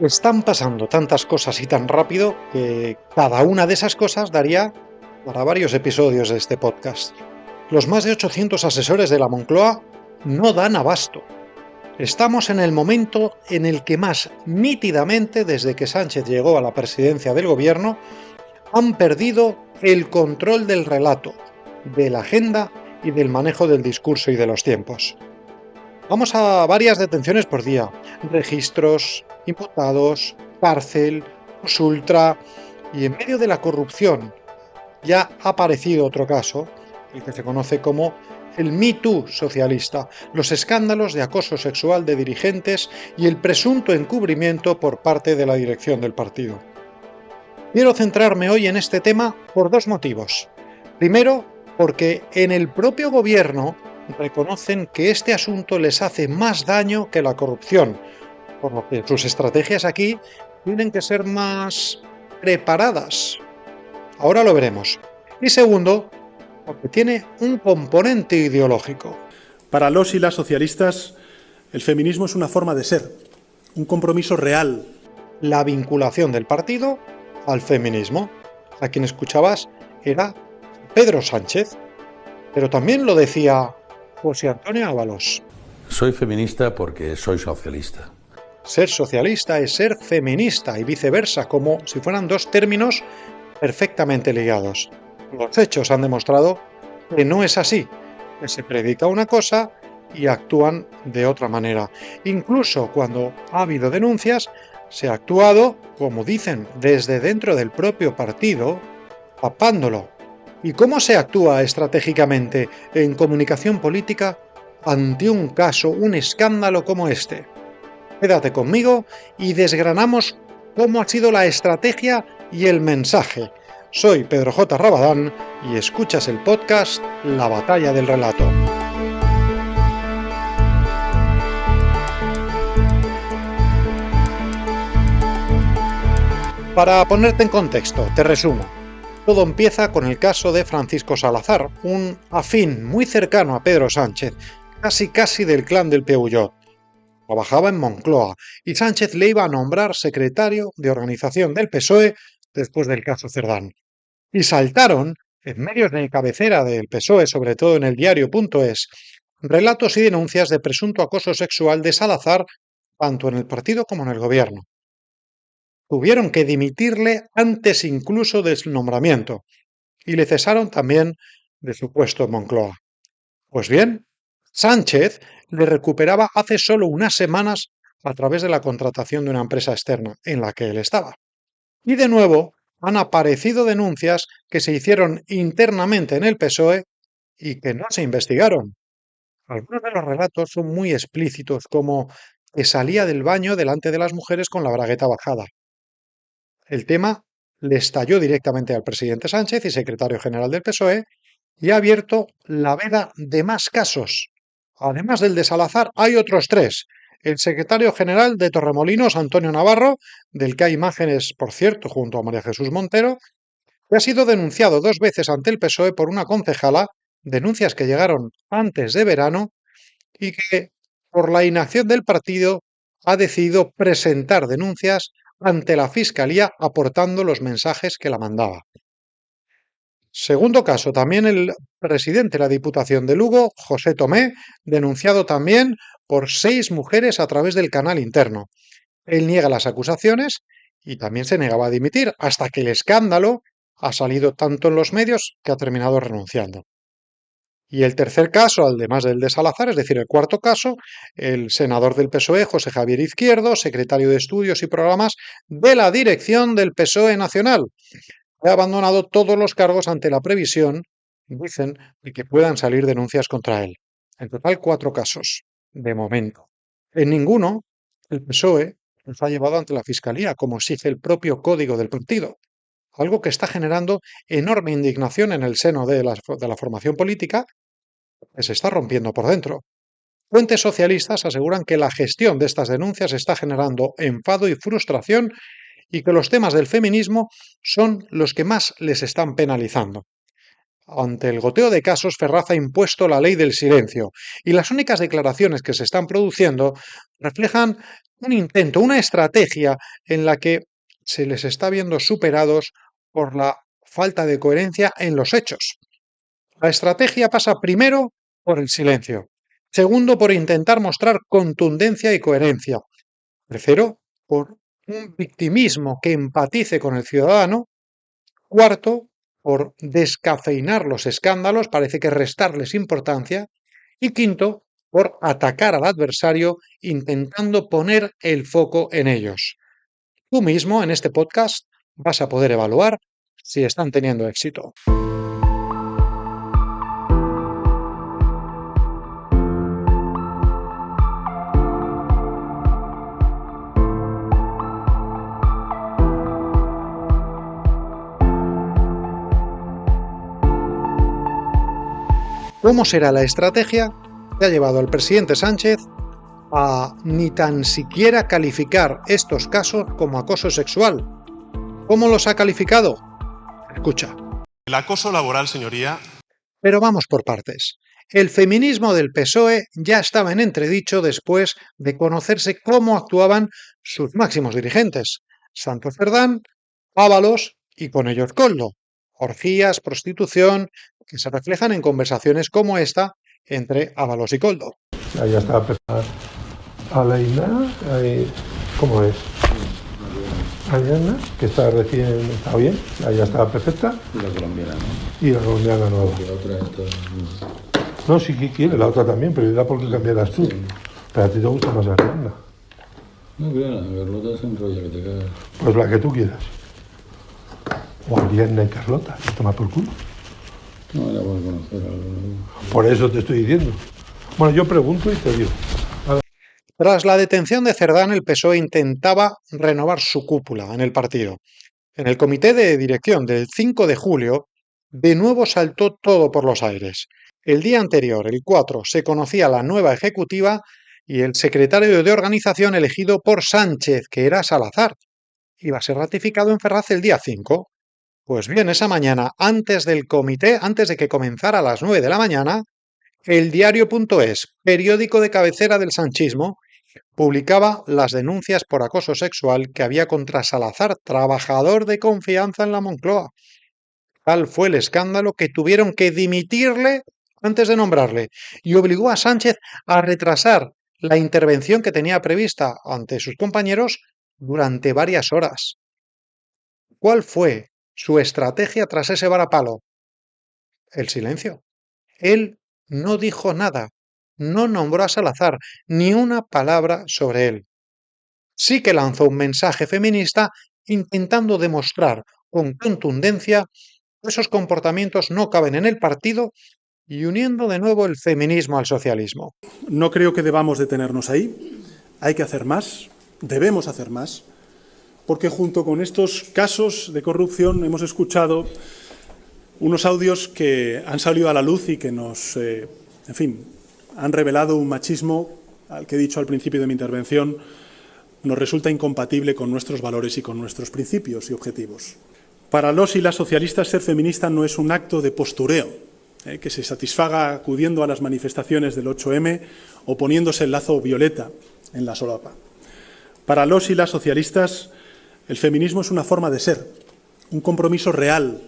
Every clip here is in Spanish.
Están pasando tantas cosas y tan rápido que cada una de esas cosas daría para varios episodios de este podcast. Los más de 800 asesores de la Moncloa no dan abasto. Estamos en el momento en el que más nítidamente, desde que Sánchez llegó a la presidencia del gobierno, han perdido el control del relato, de la agenda y del manejo del discurso y de los tiempos. Vamos a varias detenciones por día, registros, imputados, cárcel, ultra, y en medio de la corrupción ya ha aparecido otro caso, el que se conoce como el Me Too socialista, los escándalos de acoso sexual de dirigentes y el presunto encubrimiento por parte de la dirección del partido. Quiero centrarme hoy en este tema por dos motivos. Primero, porque en el propio gobierno reconocen que este asunto les hace más daño que la corrupción, por lo que sus estrategias aquí tienen que ser más preparadas. Ahora lo veremos. Y segundo, porque tiene un componente ideológico. Para los y las socialistas, el feminismo es una forma de ser, un compromiso real. La vinculación del partido al feminismo. A quien escuchabas era Pedro Sánchez, pero también lo decía José Antonio Ábalos. Soy feminista porque soy socialista. Ser socialista es ser feminista y viceversa, como si fueran dos términos perfectamente ligados. Los hechos han demostrado que no es así, que se predica una cosa y actúan de otra manera. Incluso cuando ha habido denuncias, se ha actuado, como dicen, desde dentro del propio partido, tapándolo. ¿Y cómo se actúa estratégicamente en comunicación política ante un caso, un escándalo como este? Quédate conmigo y desgranamos cómo ha sido la estrategia y el mensaje. Soy Pedro J. Rabadán y escuchas el podcast La Batalla del Relato. Para ponerte en contexto, te resumo. Todo empieza con el caso de Francisco Salazar, un afín muy cercano a Pedro Sánchez, casi del clan del Peuyot. Trabajaba en Moncloa y Sánchez le iba a nombrar secretario de organización del PSOE después del caso Cerdán. Y saltaron, en medios de cabecera del PSOE, sobre todo en el diario.es, relatos y denuncias de presunto acoso sexual de Salazar, tanto en el partido como en el gobierno. Tuvieron que dimitirle antes incluso de su nombramiento, y le cesaron también de su puesto en Moncloa. Pues bien, Sánchez le recuperaba hace solo unas semanas a través de la contratación de una empresa externa en la que él estaba. Y de nuevo han aparecido denuncias que se hicieron internamente en el PSOE y que no se investigaron. Algunos de los relatos son muy explícitos, como que salía del baño delante de las mujeres con la bragueta bajada. El tema le estalló directamente al presidente Sánchez y secretario general del PSOE y ha abierto la veda de más casos. Además del de Salazar, hay otros tres. El secretario general de Torremolinos, Antonio Navarro, del que hay imágenes, por cierto, junto a María Jesús Montero, que ha sido denunciado 2 veces ante el PSOE por una concejala, denuncias que llegaron antes de verano y que, por la inacción del partido, ha decidido presentar denuncias ante la Fiscalía aportando los mensajes que la mandaba. Segundo caso, también el presidente de la Diputación de Lugo, José Tomé, denunciado también por 6 mujeres a través del canal interno. Él niega las acusaciones y también se negaba a dimitir, hasta que el escándalo ha salido tanto en los medios que ha terminado renunciando. Y el tercer caso, además del de Salazar, es decir, el cuarto caso, el senador del PSOE, José Javier Izquierdo, secretario de Estudios y Programas de la dirección del PSOE Nacional, ha abandonado todos los cargos ante la previsión, dicen, de que puedan salir denuncias contra él. En total, 4 casos, de momento. En ninguno, el PSOE los ha llevado ante la Fiscalía, como exige el propio código del partido, algo que está generando enorme indignación en el seno de la formación política, que se está rompiendo por dentro. Fuentes socialistas aseguran que la gestión de estas denuncias está generando enfado y frustración y que los temas del feminismo son los que más les están penalizando. Ante el goteo de casos, Ferraz ha impuesto la ley del silencio y las únicas declaraciones que se están produciendo reflejan un intento, una estrategia en la que se les está viendo superados por la falta de coherencia en los hechos. La estrategia pasa primero por el silencio, segundo por intentar mostrar contundencia y coherencia, tercero por un victimismo que empatice con el ciudadano, cuarto por descafeinar los escándalos, parece que restarles importancia, y quinto por atacar al adversario intentando poner el foco en ellos. Tú mismo en este podcast vas a poder evaluar si están teniendo éxito. ¿Cómo será la estrategia que ha llevado al presidente Sánchez a ni tan siquiera calificar estos casos como acoso sexual? ¿Cómo los ha calificado? Escucha. El acoso laboral, señoría. Pero vamos por partes. El feminismo del PSOE ya estaba en entredicho después de conocerse cómo actuaban sus máximos dirigentes, Santos Cerdán, Ábalos y con ellos Koldo. Orgías, prostitución, que se reflejan en conversaciones como esta entre Ábalos y Koldo. Allá está Aleina, ¿cómo es? Ariana, que está bien, allá está perfecta. Y la colombiana, ¿no? Y la colombiana nueva. Y la otra entonces... No, sí que quiere, la otra también, pero da porque cambiarás tú. Sí. Pero a ti te gusta más Ariana. No, claro, la Carlota se enrolla que te cagas. Pues la que tú quieras. O Ariana y Carlota, te toma por culo. No, era por conocer algo. Por eso te estoy diciendo. Bueno, yo pregunto y te digo. Tras la detención de Cerdán, el PSOE intentaba renovar su cúpula en el partido. En el comité de dirección del 5 de julio, de nuevo saltó todo por los aires. El día anterior, el 4, se conocía la nueva ejecutiva y el secretario de organización elegido por Sánchez, que era Salazar, iba a ser ratificado en Ferraz el día 5. Pues bien, esa mañana, antes del comité, antes de que comenzara a las 9 de la mañana, el diario.es, periódico de cabecera del sanchismo, publicaba las denuncias por acoso sexual que había contra Salazar, trabajador de confianza en la Moncloa. Tal fue el escándalo que tuvieron que dimitirle antes de nombrarle y obligó a Sánchez a retrasar la intervención que tenía prevista ante sus compañeros durante varias horas. ¿Cuál fue su estrategia tras ese varapalo? El silencio. Él no dijo nada, no nombró a Salazar, ni una palabra sobre él. Sí que lanzó un mensaje feminista intentando demostrar con contundencia que esos comportamientos no caben en el partido y uniendo de nuevo el feminismo al socialismo. No creo que debamos detenernos ahí. Hay que hacer más, debemos hacer más, porque junto con estos casos de corrupción hemos escuchado unos audios que han salido a la luz y que nos, han revelado un machismo al que he dicho al principio de mi intervención nos resulta incompatible con nuestros valores y con nuestros principios y objetivos. Para los y las socialistas, ser feminista no es un acto de postureo, que se satisfaga acudiendo a las manifestaciones del 8M o poniéndose el lazo violeta en la solapa. Para los y las socialistas, el feminismo es una forma de ser, un compromiso real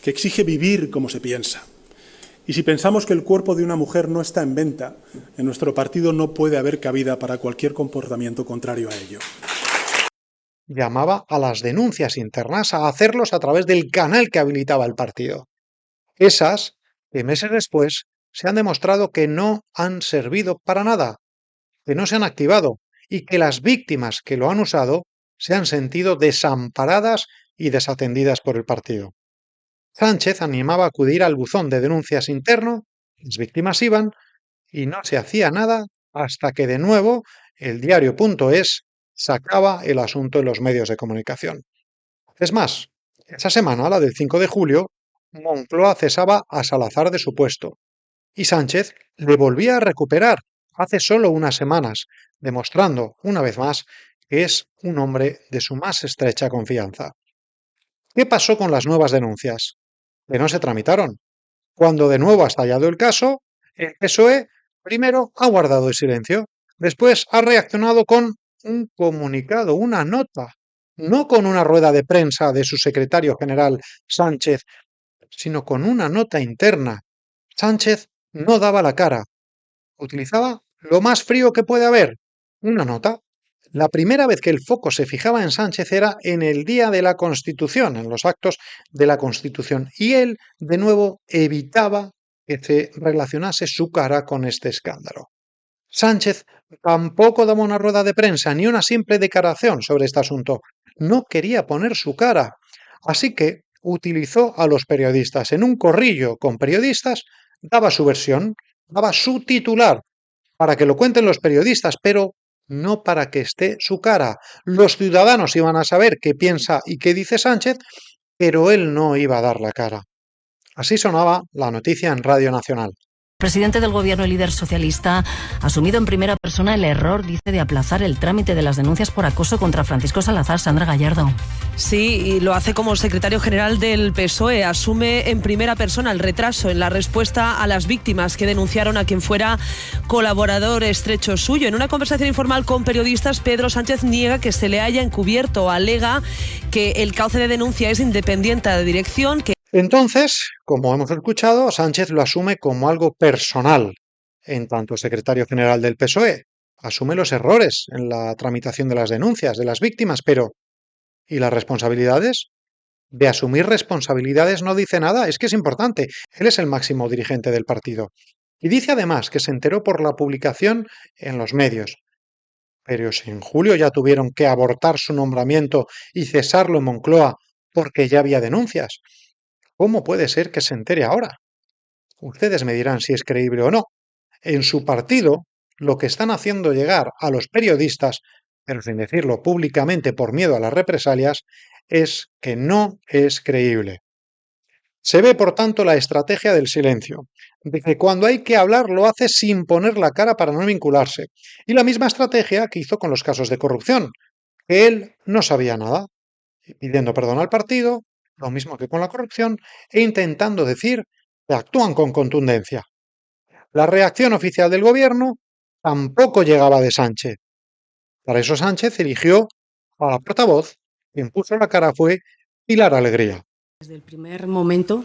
que exige vivir como se piensa. Y si pensamos que el cuerpo de una mujer no está en venta, en nuestro partido no puede haber cabida para cualquier comportamiento contrario a ello. Llamaba a las denuncias internas a hacerlos a través del canal que habilitaba el partido. Esas, que meses después, se han demostrado que no han servido para nada, que no se han activado y que las víctimas que lo han usado se han sentido desamparadas y desatendidas por el partido. Sánchez animaba a acudir al buzón de denuncias interno, las víctimas iban y no se hacía nada hasta que de nuevo el diario.es sacaba el asunto en los medios de comunicación. Es más, esa semana, la del 5 de julio, Moncloa cesaba a Salazar de su puesto y Sánchez le volvía a recuperar hace solo unas semanas, demostrando una vez más que es un hombre de su más estrecha confianza. ¿Qué pasó con las nuevas denuncias? Que no se tramitaron. Cuando de nuevo ha estallado el caso, el PSOE primero ha guardado el silencio, después ha reaccionado con un comunicado, una nota, no con una rueda de prensa de su secretario general Sánchez, sino con una nota interna. Sánchez no daba la cara, utilizaba lo más frío que puede haber, una nota. La primera vez que el foco se fijaba en Sánchez era en el día de la Constitución, en los actos de la Constitución, y él, de nuevo, evitaba que se relacionase su cara con este escándalo. Sánchez tampoco daba una rueda de prensa ni una simple declaración sobre este asunto. No quería poner su cara. Así que utilizó a los periodistas. En un corrillo con periodistas, daba su versión, daba su titular para que lo cuenten los periodistas, pero no para que esté su cara. Los ciudadanos iban a saber qué piensa y qué dice Sánchez, pero él no iba a dar la cara. Así sonaba la noticia en Radio Nacional. Presidente del Gobierno y líder socialista ha asumido en primera persona el error, dice, de aplazar el trámite de las denuncias por acoso contra Francisco Salazar. Sandra Gallardo. Sí, y lo hace como secretario general del PSOE. Asume en primera persona el retraso en la respuesta a las víctimas que denunciaron a quien fuera colaborador estrecho suyo. En una conversación informal con periodistas, Pedro Sánchez niega que se le haya encubierto. Alega que el cauce de denuncia es independiente de dirección. Entonces, como hemos escuchado, Sánchez lo asume como algo personal, en tanto secretario general del PSOE. Asume los errores en la tramitación de las denuncias de las víctimas, pero ¿y las responsabilidades? De asumir responsabilidades no dice nada, es que es importante. Él es el máximo dirigente del partido. Y dice además que se enteró por la publicación en los medios. Pero si en julio ya tuvieron que abortar su nombramiento y cesarlo en Moncloa porque ya había denuncias, ¿cómo puede ser que se entere ahora? Ustedes me dirán si es creíble o no. En su partido, lo que están haciendo llegar a los periodistas, pero sin decirlo públicamente por miedo a las represalias, es que no es creíble. Se ve, por tanto, la estrategia del silencio, de que cuando hay que hablar lo hace sin poner la cara para no vincularse, y la misma estrategia que hizo con los casos de corrupción, que él no sabía nada, pidiendo perdón al partido, lo mismo que con la corrupción, e intentando decir que actúan con contundencia. La reacción oficial del gobierno tampoco llegaba de Sánchez. Para eso Sánchez eligió a la portavoz. Quien puso la cara fue Pilar Alegría. Desde el primer momento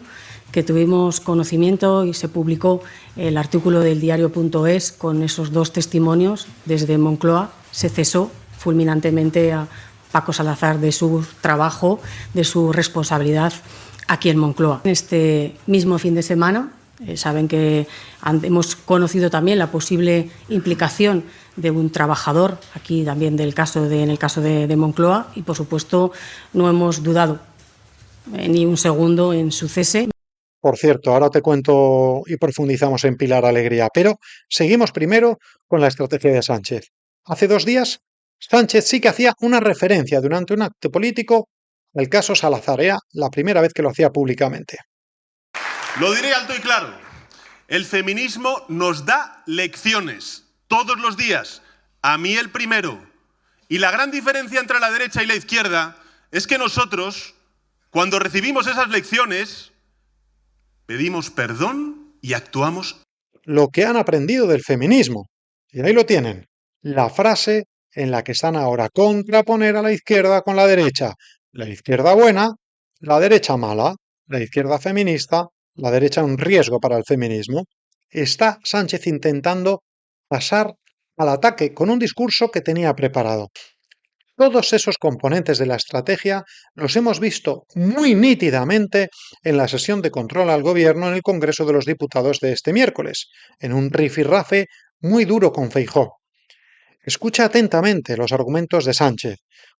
que tuvimos conocimiento y se publicó el artículo del diario.es con esos dos testimonios, desde Moncloa se cesó fulminantemente a Paco Salazar de su trabajo, de su responsabilidad aquí en Moncloa. Este mismo fin de semana, saben que hemos conocido también la posible implicación de un trabajador, aquí también en el caso de Moncloa, y por supuesto no hemos dudado ni un segundo en su cese. Por cierto, ahora te cuento y profundizamos en Pilar Alegría, pero seguimos primero con la estrategia de Sánchez. Hace 2 días, Sánchez sí que hacía una referencia durante un acto político al caso Salazar. Era la primera vez que lo hacía públicamente. Lo diré alto y claro. El feminismo nos da lecciones todos los días. A mí el primero. Y la gran diferencia entre la derecha y la izquierda es que nosotros, cuando recibimos esas lecciones, pedimos perdón y actuamos. Lo que han aprendido del feminismo. Y ahí lo tienen. La frase en la que están ahora: contraponer a la izquierda con la derecha. La izquierda buena, la derecha mala. La izquierda feminista, la derecha un riesgo para el feminismo. Está Sánchez intentando pasar al ataque con un discurso que tenía preparado. Todos esos componentes de la estrategia los hemos visto muy nítidamente en la sesión de control al gobierno en el Congreso de los Diputados de este miércoles, en un rifirrafe muy duro con Feijóo. Escucha atentamente los argumentos de Sánchez,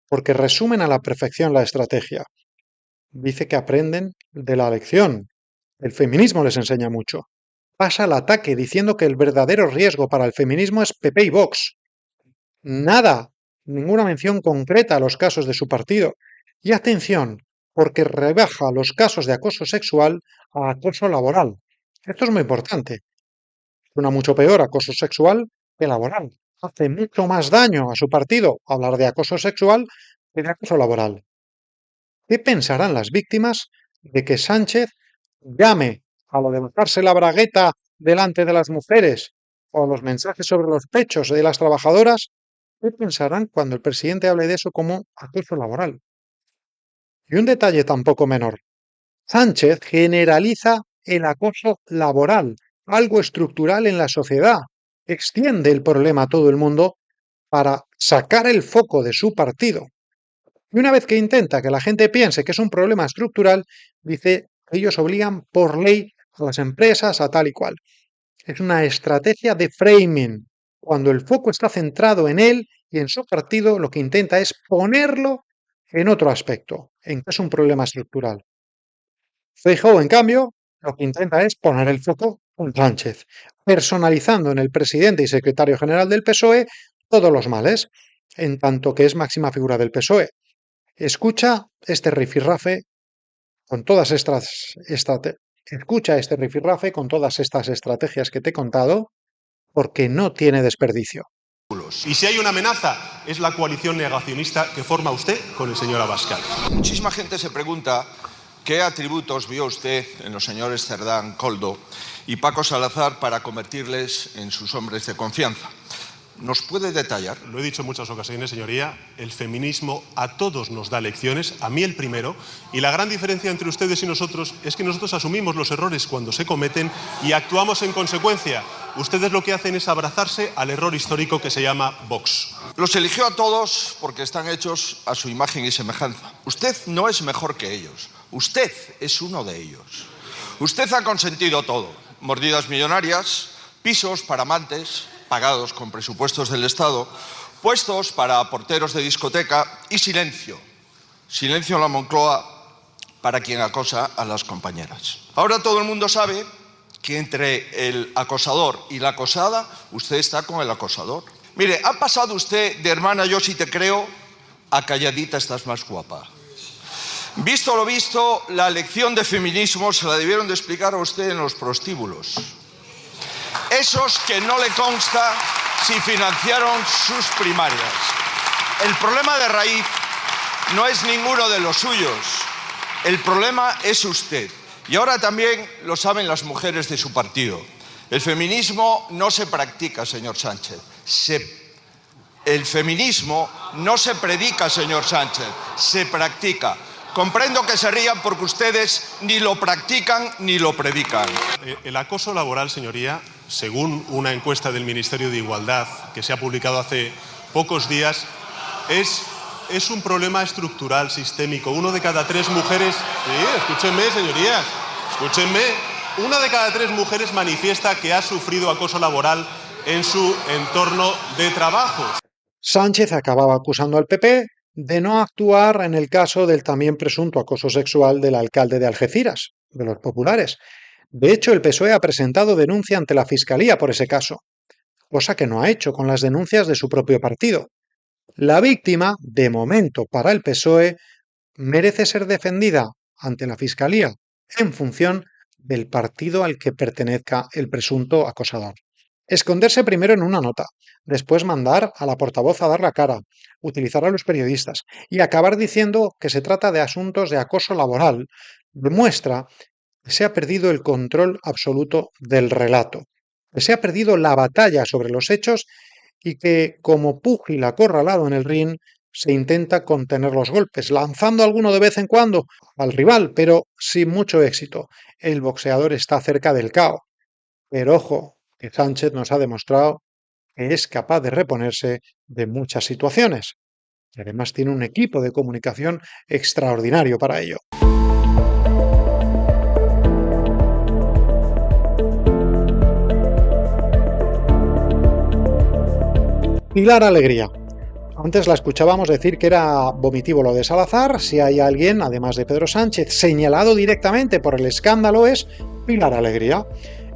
porque resumen a la perfección la estrategia. Dice que aprenden de la lección. El feminismo les enseña mucho. Pasa al ataque diciendo que el verdadero riesgo para el feminismo es PP y Vox. Nada, ninguna mención concreta a los casos de su partido. Y atención, porque rebaja los casos de acoso sexual a acoso laboral. Esto es muy importante. Suena mucho peor acoso sexual que laboral. Hace mucho más daño a su partido hablar de acoso sexual que de acoso laboral. ¿Qué pensarán las víctimas de que Sánchez llame a lo de bajarse la bragueta delante de las mujeres o los mensajes sobre los pechos de las trabajadoras ¿Qué pensarán cuando el presidente hable de eso como acoso laboral? Y un detalle tampoco menor. Sánchez generaliza el acoso laboral, algo estructural en la sociedad. Extiende el problema a todo el mundo para sacar el foco de su partido. Y una vez que intenta que la gente piense que es un problema estructural, dice que ellos obligan por ley a las empresas a tal y cual. Es una estrategia de framing. Cuando el foco está centrado en él y en su partido, lo que intenta es ponerlo en otro aspecto, en que es un problema estructural. Feijóo, en cambio, lo que intenta es poner el foco en Sánchez, personalizando en el presidente y secretario general del PSOE todos los males, en tanto que es máxima figura del PSOE. Escucha este rifirrafe con todas estas estrategias que te he contado, porque no tiene desperdicio. Y si hay una amenaza, es la coalición negacionista que forma usted con el señor Abascal. Muchísima gente se pregunta qué atributos vio usted en los señores Cerdán, Koldo y Paco Salazar para convertirles en sus hombres de confianza. ¿Nos puede detallar? Lo he dicho en muchas ocasiones, señoría, el feminismo a todos nos da lecciones, a mí el primero, y la gran diferencia entre ustedes y nosotros es que nosotros asumimos los errores cuando se cometen y actuamos en consecuencia. Ustedes lo que hacen es abrazarse al error histórico que se llama Vox. Los eligió a todos porque están hechos a su imagen y semejanza. Usted no es mejor que ellos. Usted es uno de ellos. Usted ha consentido todo. Mordidas millonarias, pisos para amantes, pagados con presupuestos del Estado, puestos para porteros de discoteca y silencio. Silencio en la Moncloa para quien acosa a las compañeras. Ahora todo el mundo sabe que entre el acosador y la acosada, usted está con el acosador. Mire, ha pasado usted de hermana yo sí te creo a calladita estás más guapa. Visto lo visto, la lección de feminismo se la debieron de explicar a usted en los prostíbulos. Esos que no le consta si financiaron sus primarias. El problema de raíz no es ninguno de los suyos. El problema es usted. Y ahora también lo saben las mujeres de su partido. El feminismo no se practica, señor Sánchez. El feminismo no se predica, señor Sánchez. Se practica. Comprendo que se rían porque ustedes ni lo practican ni lo predican. El acoso laboral, señoría, según una encuesta del Ministerio de Igualdad que se ha publicado hace pocos días, es un problema estructural, sistémico. 1 de cada 3 mujeres... Sí, escúchenme, señorías, escúchenme. 1 de cada 3 mujeres manifiesta que ha sufrido acoso laboral en su entorno de trabajo. Sánchez acababa acusando al PP de no actuar en el caso del también presunto acoso sexual del alcalde de Algeciras, de los populares. De hecho, el PSOE ha presentado denuncia ante la Fiscalía por ese caso, cosa que no ha hecho con las denuncias de su propio partido. La víctima, de momento para el PSOE, merece ser defendida ante la Fiscalía en función del partido al que pertenezca el presunto acosador. Esconderse primero en una nota, después mandar a la portavoz a dar la cara, utilizar a los periodistas y acabar diciendo que se trata de asuntos de acoso laboral, demuestra que se ha perdido el control absoluto del relato, que se ha perdido la batalla sobre los hechos y que, como púgil acorralado en el ring, se intenta contener los golpes, lanzando alguno de vez en cuando al rival, pero sin mucho éxito. El boxeador está cerca del KO. Pero ojo, que Sánchez nos ha demostrado que es capaz de reponerse de muchas situaciones. Y además tiene un equipo de comunicación extraordinario para ello. Pilar Alegría. Antes la escuchábamos decir que era vomitivo lo de Salazar. Si hay alguien, además de Pedro Sánchez, señalado directamente por el escándalo, es Pilar Alegría.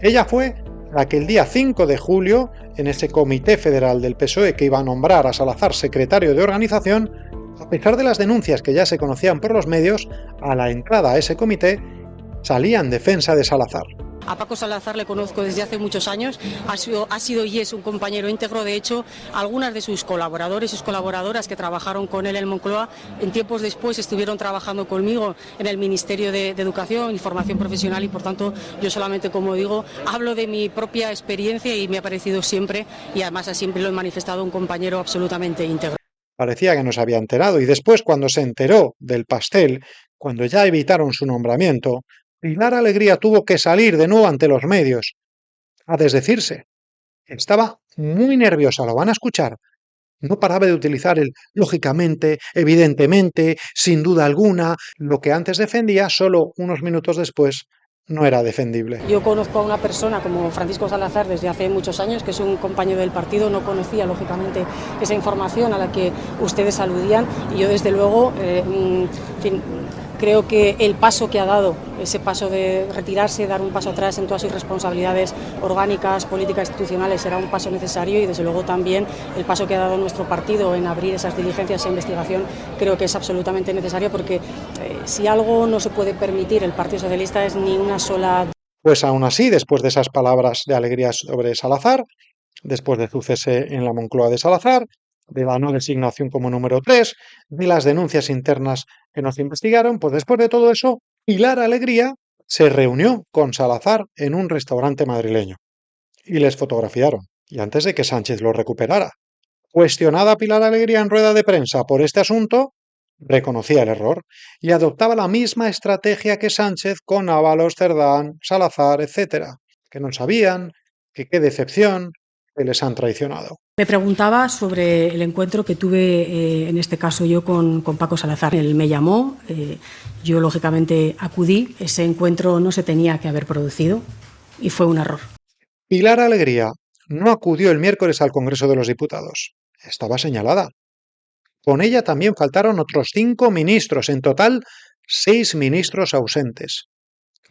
Ella fue la que el día 5 de julio, en ese comité federal del PSOE que iba a nombrar a Salazar secretario de organización, a pesar de las denuncias que ya se conocían por los medios, a la entrada a ese comité salía en defensa de Salazar. A Paco Salazar le conozco desde hace muchos años, ha sido y es un compañero íntegro. De hecho, algunas de sus colaboradores y sus colaboradoras que trabajaron con él en Moncloa, en tiempos después estuvieron trabajando conmigo en el Ministerio de Educación y Formación Profesional, y por tanto yo solamente, como digo, hablo de mi propia experiencia y me ha parecido siempre, y además siempre lo he manifestado, un compañero absolutamente íntegro. Parecía que no se había enterado, y después, cuando se enteró del pastel, cuando ya evitaron su nombramiento, Pilar Alegría tuvo que salir de nuevo ante los medios a desdecirse. Estaba muy nerviosa, lo van a escuchar. No paraba de utilizar el lógicamente, evidentemente, sin duda alguna. Lo que antes defendía, solo unos minutos después, no era defendible. Yo conozco a una persona como Francisco Salazar desde hace muchos años, que es un compañero del partido. No conocía, lógicamente, esa información a la que ustedes aludían, y yo, desde luego, creo que el paso que ha dado, ese paso de retirarse, dar un paso atrás en todas sus responsabilidades orgánicas, políticas, institucionales, será un paso necesario, y desde luego también el paso que ha dado nuestro partido en abrir esas diligencias e investigación creo que es absolutamente necesario, porque si algo no se puede permitir el Partido Socialista es ni una sola... Pues aún así, después de esas palabras de alegría sobre Salazar, después de su cese en la Moncloa de Salazar, de la no designación como número 3, de las denuncias internas que nos investigaron, pues después de todo eso, Pilar Alegría se reunió con Salazar en un restaurante madrileño y les fotografiaron, y antes de que Sánchez lo recuperara. Cuestionada Pilar Alegría en rueda de prensa por este asunto, reconocía el error y adoptaba la misma estrategia que Sánchez con Ábalos, Cerdán, Salazar, etc., que no sabían, que qué decepción, que les han traicionado. Me preguntaba sobre el encuentro que tuve, en este caso yo, con Paco Salazar. Él me llamó, yo lógicamente acudí. Ese encuentro no se tenía que haber producido y fue un error. Pilar Alegría no acudió el miércoles al Congreso de los Diputados. Estaba señalada. Con ella también faltaron otros 5 ministros, en total 6 ministros ausentes.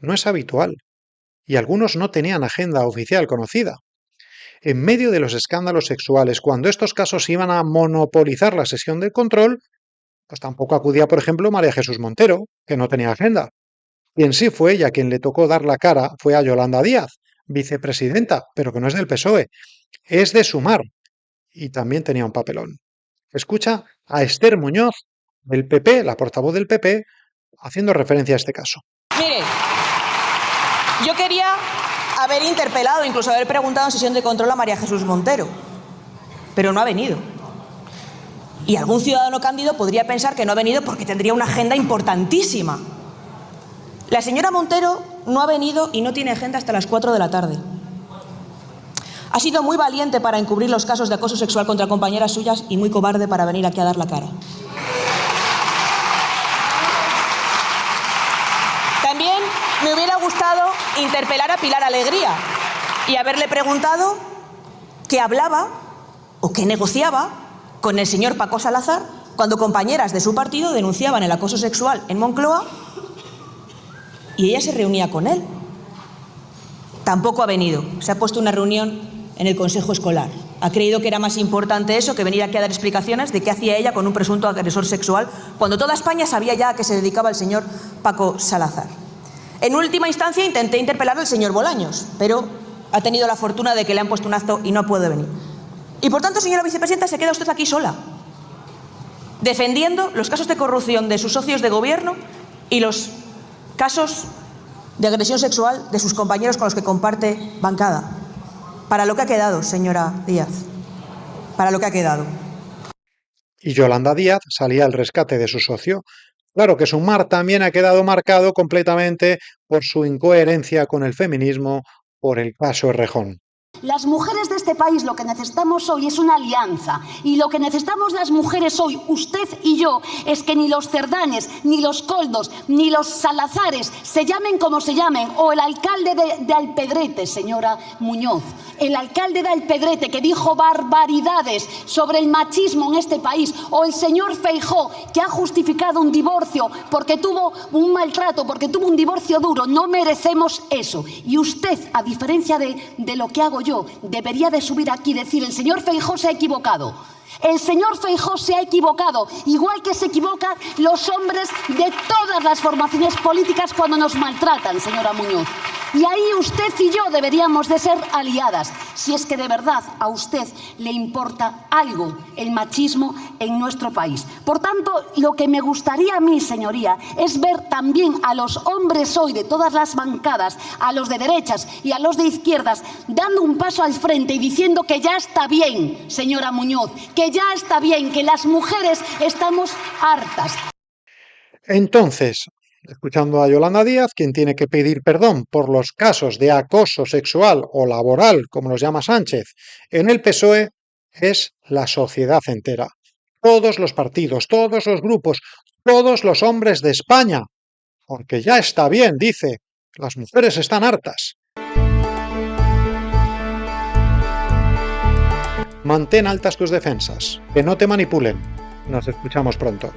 No es habitual, y algunos no tenían agenda oficial conocida. En medio de los escándalos sexuales, cuando estos casos iban a monopolizar la sesión de control, pues tampoco acudía, por ejemplo, María Jesús Montero, que no tenía agenda. Quien sí fue ella quien le tocó dar la cara fue a Yolanda Díaz, vicepresidenta, pero que no es del PSOE, es de Sumar, y también tenía un papelón. Escucha a Esther Muñoz, del PP, la portavoz del PP, haciendo referencia a este caso. Mire, yo quería haber interpelado, incluso haber preguntado en sesión de control a María Jesús Montero, pero no ha venido. Y algún ciudadano cándido podría pensar que no ha venido porque tendría una agenda importantísima. La señora Montero no ha venido y no tiene agenda hasta las 4 de la tarde. Ha sido muy valiente para encubrir los casos de acoso sexual contra compañeras suyas y muy cobarde para venir aquí a dar la cara. También me hubiera gustado interpelar a Pilar Alegría y haberle preguntado qué hablaba o qué negociaba con el señor Paco Salazar cuando compañeras de su partido denunciaban el acoso sexual en Moncloa y ella se reunía con él. Tampoco ha venido. Se ha puesto una reunión en el Consejo Escolar. Ha creído que era más importante eso que venir aquí a dar explicaciones de qué hacía ella con un presunto agresor sexual, cuando toda España sabía ya a qué se dedicaba el señor Paco Salazar. En última instancia intenté interpelar al señor Bolaños, pero ha tenido la fortuna de que le han puesto un acto y no puede venir. Y por tanto, señora vicepresidenta, se queda usted aquí sola, defendiendo los casos de corrupción de sus socios de gobierno y los casos de agresión sexual de sus compañeros con los que comparte bancada. Para lo que ha quedado, señora Díaz, para lo que ha quedado. Y Yolanda Díaz salía al rescate de su socio. Claro que Sumar también ha quedado marcado completamente por su incoherencia con el feminismo, por el caso Errejón. Las mujeres de este país lo que necesitamos hoy es una alianza, y lo que necesitamos las mujeres hoy, usted y yo, es que ni los Cerdanes, ni los Koldos, ni los Salazares, se llamen como se llamen, o el alcalde de Alpedrete, señora Muñoz, el alcalde de Alpedrete que dijo barbaridades sobre el machismo en este país, o el señor Feijóo que ha justificado un divorcio porque tuvo un maltrato, porque tuvo un divorcio duro. No merecemos eso. Y usted, a diferencia de lo que hago yo, debería de subir aquí y decir: el señor Feijóo se ha equivocado. El señor Feijóo se ha equivocado, igual que se equivocan los hombres de todas las formaciones políticas cuando nos maltratan, señora Muñoz. Y ahí usted y yo deberíamos de ser aliadas, si es que de verdad a usted le importa algo el machismo en nuestro país. Por tanto, lo que me gustaría a mí, señoría, es ver también a los hombres hoy de todas las bancadas, a los de derechas y a los de izquierdas, dando un paso al frente y diciendo que ya está bien, señora Muñoz, que ya está bien, que las mujeres estamos hartas. Entonces, escuchando a Yolanda Díaz, quien tiene que pedir perdón por los casos de acoso sexual o laboral, como los llama Sánchez, en el PSOE, es la sociedad entera. Todos los partidos, todos los grupos, todos los hombres de España. Porque ya está bien, dice, las mujeres están hartas. Mantén altas tus defensas, que no te manipulen. Nos escuchamos pronto.